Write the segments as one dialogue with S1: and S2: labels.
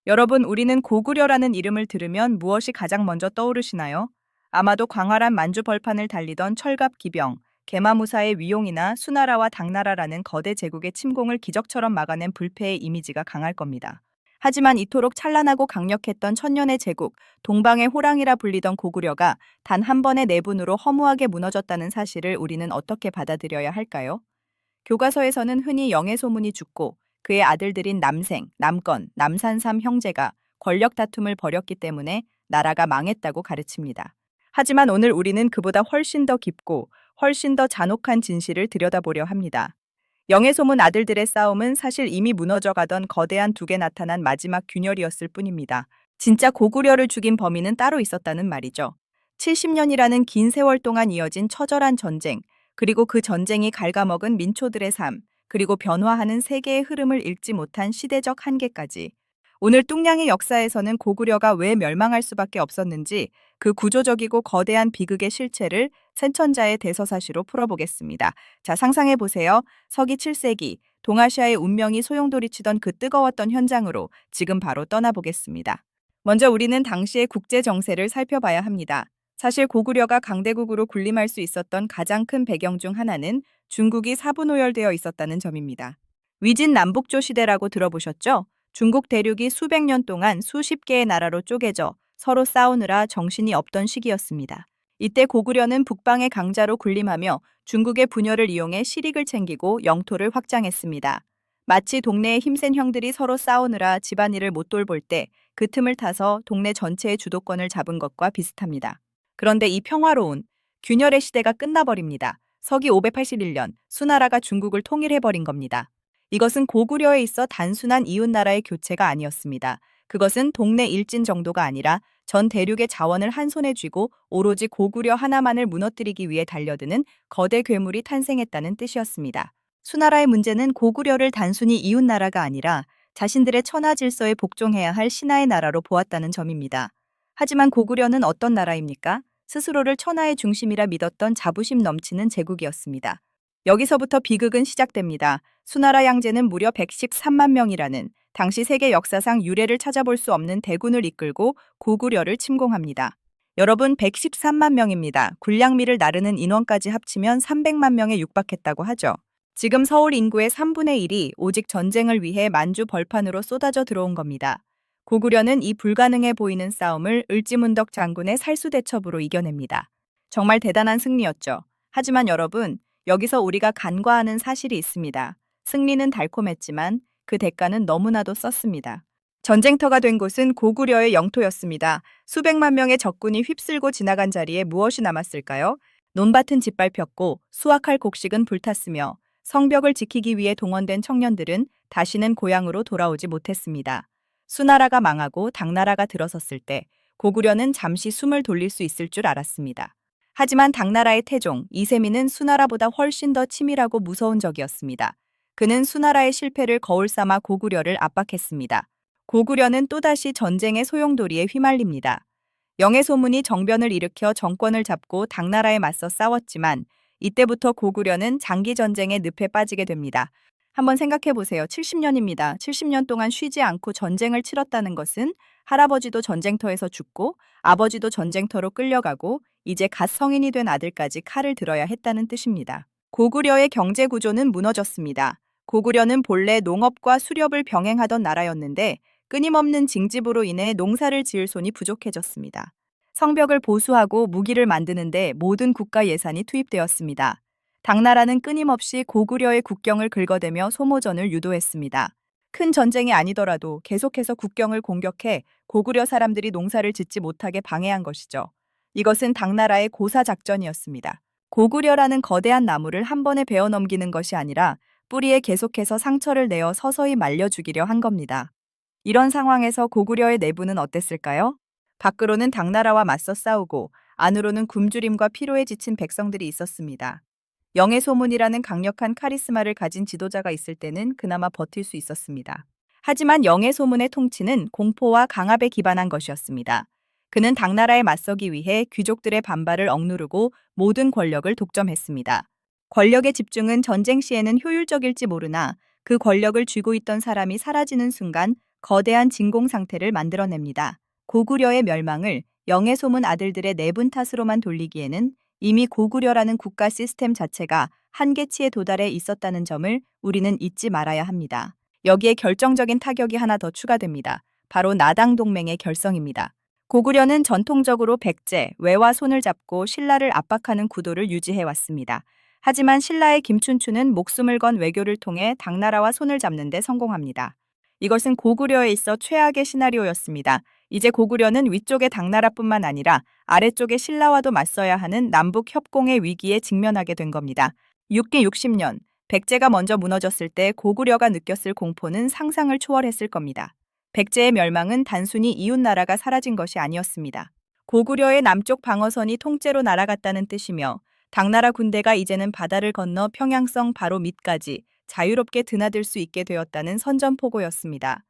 S1: 여러분, 우리는 고구려라는 이름을 들으면 무엇이 가장 먼저 떠오르시나요? 아마도 광활한 만주 벌판을 달리던 철갑 기병, 개마무사의 위용이나 수나라와 당나라라는 거대 제국의 침공을 기적처럼 막아낸 불패의 이미지가 강할 겁니다. 하지만 이토록 찬란하고 강력했던 천년의 제국, 동방의 호랑이라 불리던 고구려가 단 한 번의 내분으로 허무하게 무너졌다는 사실을 우리는 어떻게 받아들여야 할까요? 교과서에서는 흔히 영해소문이 죽고 그의 아들들인 남생, 남건, 남산삼 형제가 권력 다툼을 벌였기 때문에 나라가 망했다고 가르칩니다. 하지만 오늘 우리는 그보다 훨씬 더 깊고 훨씬 더 잔혹한 진실을 들여다보려 합니다. 영해소문 아들들의 싸움은 사실 이미 무너져가던 거대한 둑에 나타난 마지막 균열이었을 뿐입니다. 진짜 고구려를 죽인 범인은 따로 있었다는 말이죠. 70년이라는 긴 세월 동안 이어진 처절한 전쟁, 그리고 그 전쟁이 갉아먹은 민초들의 삶, 그리고 변화하는 세계의 흐름을 읽지 못한 시대적 한계까지. 오늘 뚱냥의 역사에서는 고구려가 왜 멸망할 수밖에 없었는지 그 구조적이고 거대한 비극의 실체를 센천자의 대서사시로 풀어보겠습니다. 자, 상상해보세요. 서기 7세기, 동아시아의 운명이 소용돌이치던 그 뜨거웠던 현장으로 지금 바로 떠나보겠습니다. 먼저 우리는 당시의 국제 정세를 살펴봐야 합니다. 사실 고구려가 강대국으로 군림할 수 있었던 가장 큰 배경 중 하나는 중국이 사분오열되어 있었다는 점입니다. 위진 남북조 시대라고 들어보셨죠? 중국 대륙이 수백 년 동안 수십 개의 나라로 쪼개져 서로 싸우느라 정신이 없던 시기였습니다. 이때 고구려는 북방의 강자로 군림하며 중국의 분열을 이용해 실익을 챙기고 영토를 확장했습니다. 마치 동네의 힘센 형들이 서로 싸우느라 집안일을 못 돌볼 때 그 틈을 타서 동네 전체의 주도권을 잡은 것과 비슷합니다. 그런데 이 평화로운 균열의 시대가 끝나버립니다. 서기 581년 수나라가 중국을 통일해버린 겁니다. 이것은 고구려에 있어 단순한 이웃나라의 교체가 아니었습니다. 그것은 동네 일진 정도가 아니라 전 대륙의 자원을 한 손에 쥐고 오로지 고구려 하나만을 무너뜨리기 위해 달려드는 거대 괴물이 탄생했다는 뜻이었습니다. 수나라의 문제는 고구려를 단순히 이웃나라가 아니라 자신들의 천하 질서에 복종해야 할 신하의 나라로 보았다는 점입니다. 하지만 고구려는 어떤 나라입니까? 스스로를 천하의 중심이라 믿었던 자부심 넘치는 제국이었습니다. 여기서부터 비극은 시작됩니다. 수나라 양제는 무려 113만 명이라는 당시 세계 역사상 유례를 찾아볼 수 없는 대군을 이끌고 고구려를 침공합니다. 여러분, 113만 명입니다. 군량미를 나르는 인원까지 합치면 300만 명에 육박했다고 하죠. 지금 서울 인구의 3분의 1이 오직 전쟁을 위해 만주 벌판으로 쏟아져 들어온 겁니다. 고구려는 이 불가능해 보이는 싸움을 을지문덕 장군의 살수대첩으로 이겨냅니다. 정말 대단한 승리였죠. 하지만 여러분, 여기서 우리가 간과하는 사실이 있습니다. 승리는 달콤했지만 그 대가는 너무나도 썼습니다. 전쟁터가 된 곳은 고구려의 영토였습니다. 수백만 명의 적군이 휩쓸고 지나간 자리에 무엇이 남았을까요? 논밭은 짓밟혔고 수확할 곡식은 불탔으며 성벽을 지키기 위해 동원된 청년들은 다시는 고향으로 돌아오지 못했습니다. 수나라가 망하고 당나라가 들어섰을 때 고구려는 잠시 숨을 돌릴 수 있을 줄 알았습니다. 하지만 당나라의 태종 이세민은 수나라보다 훨씬 더 치밀하고 무서운 적이었습니다. 그는 수나라의 실패를 거울 삼아 고구려를 압박했습니다. 고구려는 또다시 전쟁의 소용돌이에 휘말립니다. 영해소문이 정변을 일으켜 정권을 잡고 당나라에 맞서 싸웠지만 이때부터 고구려는 장기 전쟁의 늪에 빠지게 됩니다. 한번 생각해 보세요. 70년입니다. 70년 동안 쉬지 않고 전쟁을 치렀다는 것은 할아버지도 전쟁터에서 죽고 아버지도 전쟁터로 끌려가고 이제 갓 성인이 된 아들까지 칼을 들어야 했다는 뜻입니다. 고구려의 경제 구조는 무너졌습니다. 고구려는 본래 농업과 수렵을 병행하던 나라였는데 끊임없는 징집으로 인해 농사를 지을 손이 부족해졌습니다. 성벽을 보수하고 무기를 만드는데 모든 국가 예산이 투입되었습니다. 당나라는 끊임없이 고구려의 국경을 긁어대며 소모전을 유도했습니다. 큰 전쟁이 아니더라도 계속해서 국경을 공격해 고구려 사람들이 농사를 짓지 못하게 방해한 것이죠. 이것은 당나라의 고사작전이었습니다. 고구려라는 거대한 나무를 한 번에 베어 넘기는 것이 아니라 뿌리에 계속해서 상처를 내어 서서히 말려 죽이려 한 겁니다. 이런 상황에서 고구려의 내부는 어땠을까요? 밖으로는 당나라와 맞서 싸우고 안으로는 굶주림과 피로에 지친 백성들이 있었습니다. 영해소문이라는 강력한 카리스마를 가진 지도자가 있을 때는 그나마 버틸 수 있었습니다. 하지만 영해소문의 통치는 공포와 강압에 기반한 것이었습니다. 그는 당나라에 맞서기 위해 귀족들의 반발을 억누르고 모든 권력을 독점했습니다. 권력의 집중은 전쟁 시에는 효율적일지 모르나 그 권력을 쥐고 있던 사람이 사라지는 순간 거대한 진공 상태를 만들어냅니다. 고구려의 멸망을 영해소문 아들들의 내분 탓으로만 돌리기에는 이미 고구려라는 국가 시스템 자체가 한계치에 도달해 있었다는 점을 우리는 잊지 말아야 합니다. 여기에 결정적인 타격이 하나 더 추가됩니다. 바로 나당 동맹의 결성입니다. 고구려는 전통적으로 백제, 외와 손을 잡고 신라를 압박하는 구도를 유지해왔습니다. 하지만 신라의 김춘추는 목숨을 건 외교를 통해 당나라와 손을 잡는 데 성공합니다. 이것은 고구려에 있어 최악의 시나리오였습니다. 이제 고구려는 위쪽의 당나라뿐만 아니라 아래쪽의 신라와도 맞서야 하는 남북 협공의 위기에 직면하게 된 겁니다. 6기 60년, 백제가 먼저 무너졌을 때 고구려가 느꼈을 공포는 상상을 초월했을 겁니다. 백제의 멸망은 단순히 이웃나라가 사라진 것이 아니었습니다. 고구려의 남쪽 방어선이 통째로 날아갔다는 뜻이며 당나라 군대가 이제는 바다를 건너 평양성 바로 밑까지 자유롭게 드나들 수 있게 되었다는 선전포고였습니다.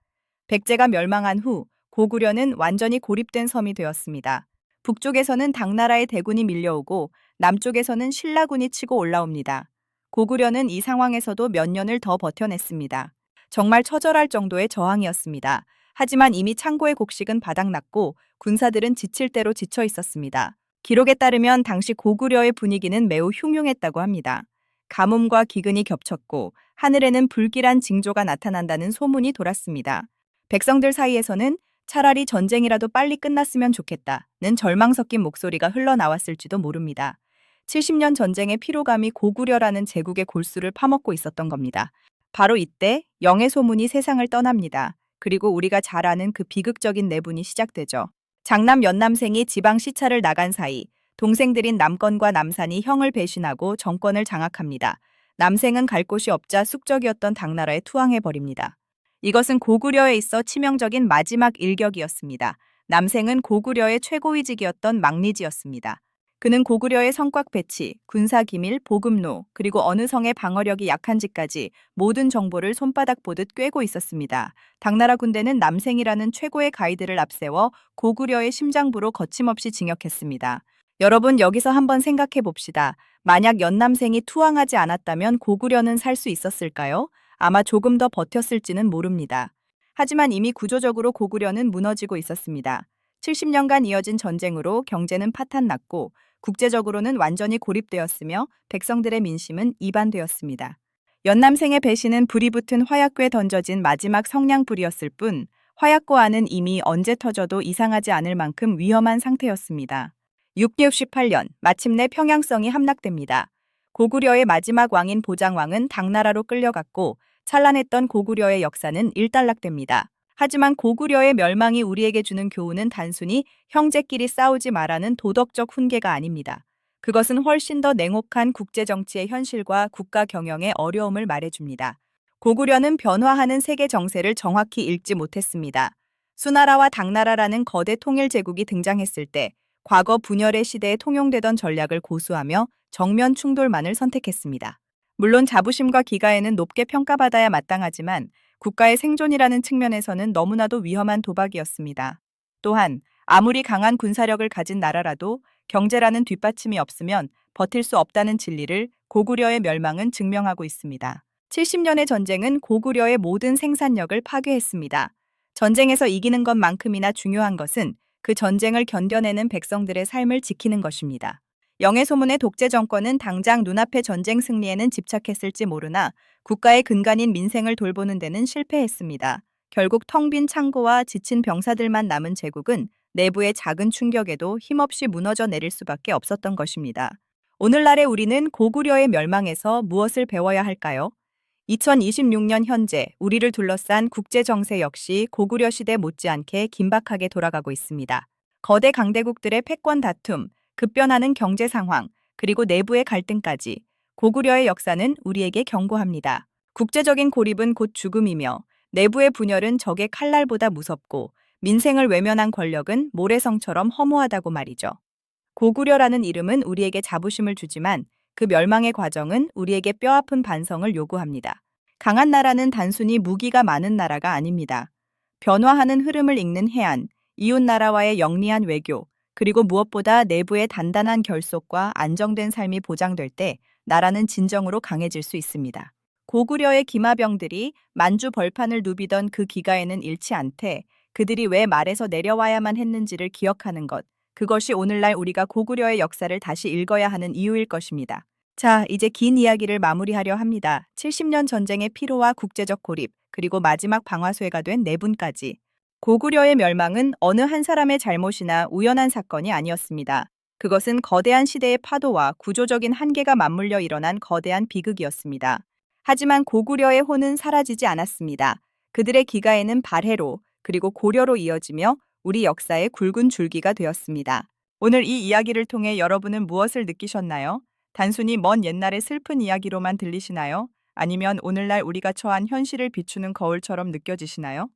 S1: 백제가 멸망한 후 고구려는 완전히 고립된 섬이 되었습니다. 북쪽에서는 당나라의 대군이 밀려오고 남쪽에서는 신라군이 치고 올라옵니다. 고구려는 이 상황에서도 몇 년을 더 버텨냈습니다. 정말 처절할 정도의 저항이었습니다. 하지만 이미 창고의 곡식은 바닥났고 군사들은 지칠 대로 지쳐 있었습니다. 기록에 따르면 당시 고구려의 분위기는 매우 흉흉했다고 합니다. 가뭄과 기근이 겹쳤고 하늘에는 불길한 징조가 나타난다는 소문이 돌았습니다. 백성들 사이에서는 차라리 전쟁이라도 빨리 끝났으면 좋겠다는 절망 섞인 목소리가 흘러나왔을지도 모릅니다. 70년 전쟁의 피로감이 고구려라는 제국의 골수를 파먹고 있었던 겁니다. 바로 이때 영의 소문이 세상을 떠납니다. 그리고 우리가 잘 아는 그 비극적인 내분이 시작되죠. 장남 연남생이 지방 시차를 나간 사이 동생들인 남건과 남산이 형을 배신하고 정권을 장악합니다. 남생은 갈 곳이 없자 숙적이었던 당나라에 투항해버립니다. 이것은 고구려에 있어 치명적인 마지막 일격이었습니다. 남생은 고구려의 최고위직이었던 막리지였습니다. 그는 고구려의 성곽 배치, 군사 기밀, 보급로, 그리고 어느 성의 방어력이 약한지까지 모든 정보를 손바닥 보듯 꿰고 있었습니다. 당나라 군대는 남생이라는 최고의 가이드를 앞세워 고구려의 심장부로 거침없이 징역했습니다. 여러분, 여기서 한번 생각해 봅시다. 만약 연남생이 투항하지 않았다면 고구려는 살 수 있었을까요? 아마 조금 더 버텼을지는 모릅니다. 하지만 이미 구조적으로 고구려는 무너지고 있었습니다. 70년간 이어진 전쟁으로 경제는 파탄났고 국제적으로는 완전히 고립되었으며 백성들의 민심은 이반되었습니다. 연남생의 배신은 불이 붙은 화약궤에 던져진 마지막 성냥불이었을 뿐 화약고 안은 이미 언제 터져도 이상하지 않을 만큼 위험한 상태였습니다. 668년 마침내 평양성이 함락됩니다. 고구려의 마지막 왕인 보장왕은 당나라로 끌려갔고 찬란했던 고구려의 역사는 일단락됩니다. 하지만 고구려의 멸망이 우리에게 주는 교훈은 단순히 형제끼리 싸우지 말라는 도덕적 훈계가 아닙니다. 그것은 훨씬 더 냉혹한 국제정치의 현실과 국가 경영의 어려움을 말해줍니다. 고구려는 변화하는 세계 정세를 정확히 읽지 못했습니다. 수나라와 당나라라는 거대 통일 제국이 등장했을 때 과거 분열의 시대에 통용되던 전략을 고수하며 정면 충돌만을 선택했습니다. 물론 자부심과 기가에는 높게 평가받아야 마땅하지만 국가의 생존이라는 측면에서는 너무나도 위험한 도박이었습니다. 또한 아무리 강한 군사력을 가진 나라라도 경제라는 뒷받침이 없으면 버틸 수 없다는 진리를 고구려의 멸망은 증명하고 있습니다. 70년의 전쟁은 고구려의 모든 생산력을 파괴했습니다. 전쟁에서 이기는 것만큼이나 중요한 것은 그 전쟁을 견뎌내는 백성들의 삶을 지키는 것입니다. 영해소문의 독재 정권은 당장 눈앞의 전쟁 승리에는 집착했을지 모르나 국가의 근간인 민생을 돌보는 데는 실패했습니다. 결국 텅 빈 창고와 지친 병사들만 남은 제국은 내부의 작은 충격에도 힘없이 무너져 내릴 수밖에 없었던 것입니다. 오늘날의 우리는 고구려의 멸망에서 무엇을 배워야 할까요? 2026년 현재 우리를 둘러싼 국제 정세 역시 고구려 시대 못지않게 긴박하게 돌아가고 있습니다. 거대 강대국들의 패권 다툼, 급변하는 경제 상황, 그리고 내부의 갈등까지 고구려의 역사는 우리에게 경고합니다. 국제적인 고립은 곧 죽음이며 내부의 분열은 적의 칼날보다 무섭고 민생을 외면한 권력은 모래성처럼 허무하다고 말이죠. 고구려라는 이름은 우리에게 자부심을 주지만 그 멸망의 과정은 우리에게 뼈아픈 반성을 요구합니다. 강한 나라는 단순히 무기가 많은 나라가 아닙니다. 변화하는 흐름을 읽는 해안, 이웃 나라와의 영리한 외교, 그리고 무엇보다 내부의 단단한 결속과 안정된 삶이 보장될 때 나라는 진정으로 강해질 수 있습니다. 고구려의 기마병들이 만주 벌판을 누비던 그 기가에는 잃지 않되 그들이 왜 말에서 내려와야만 했는지를 기억하는 것. 그것이 오늘날 우리가 고구려의 역사를 다시 읽어야 하는 이유일 것입니다. 자, 이제 긴 이야기를 마무리하려 합니다. 70년 전쟁의 피로와 국제적 고립, 그리고 마지막 방아쇠가 된 내분까지. 고구려의 멸망은 어느 한 사람의 잘못이나 우연한 사건이 아니었습니다. 그것은 거대한 시대의 파도와 구조적인 한계가 맞물려 일어난 거대한 비극이었습니다. 하지만 고구려의 혼은 사라지지 않았습니다. 그들의 기가에는 발해로 그리고 고려로 이어지며 우리 역사의 굵은 줄기가 되었습니다. 오늘 이 이야기를 통해 여러분은 무엇을 느끼셨나요? 단순히 먼 옛날의 슬픈 이야기로만 들리시나요? 아니면 오늘날 우리가 처한 현실을 비추는 거울처럼 느껴지시나요?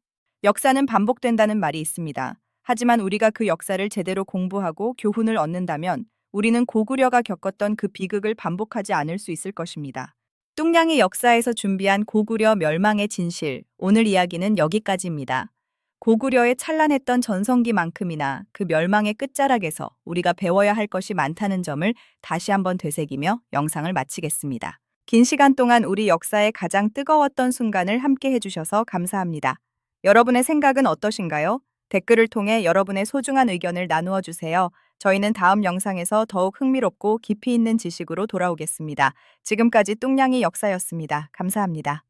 S1: 역사는 반복된다는 말이 있습니다. 하지만 우리가 그 역사를 제대로 공부하고 교훈을 얻는다면 우리는 고구려가 겪었던 그 비극을 반복하지 않을 수 있을 것입니다. 뚱냥의 역사에서 준비한 고구려 멸망의 진실, 오늘 이야기는 여기까지입니다. 고구려의 찬란했던 전성기만큼이나 그 멸망의 끝자락에서 우리가 배워야 할 것이 많다는 점을 다시 한번 되새기며 영상을 마치겠습니다. 긴 시간 동안 우리 역사의 가장 뜨거웠던 순간을 함께 해주셔서 감사합니다. 여러분의 생각은 어떠신가요? 댓글을 통해 여러분의 소중한 의견을 나누어 주세요. 저희는 다음 영상에서 더욱 흥미롭고 깊이 있는 지식으로 돌아오겠습니다. 지금까지 뚱냥이 역사였습니다. 감사합니다.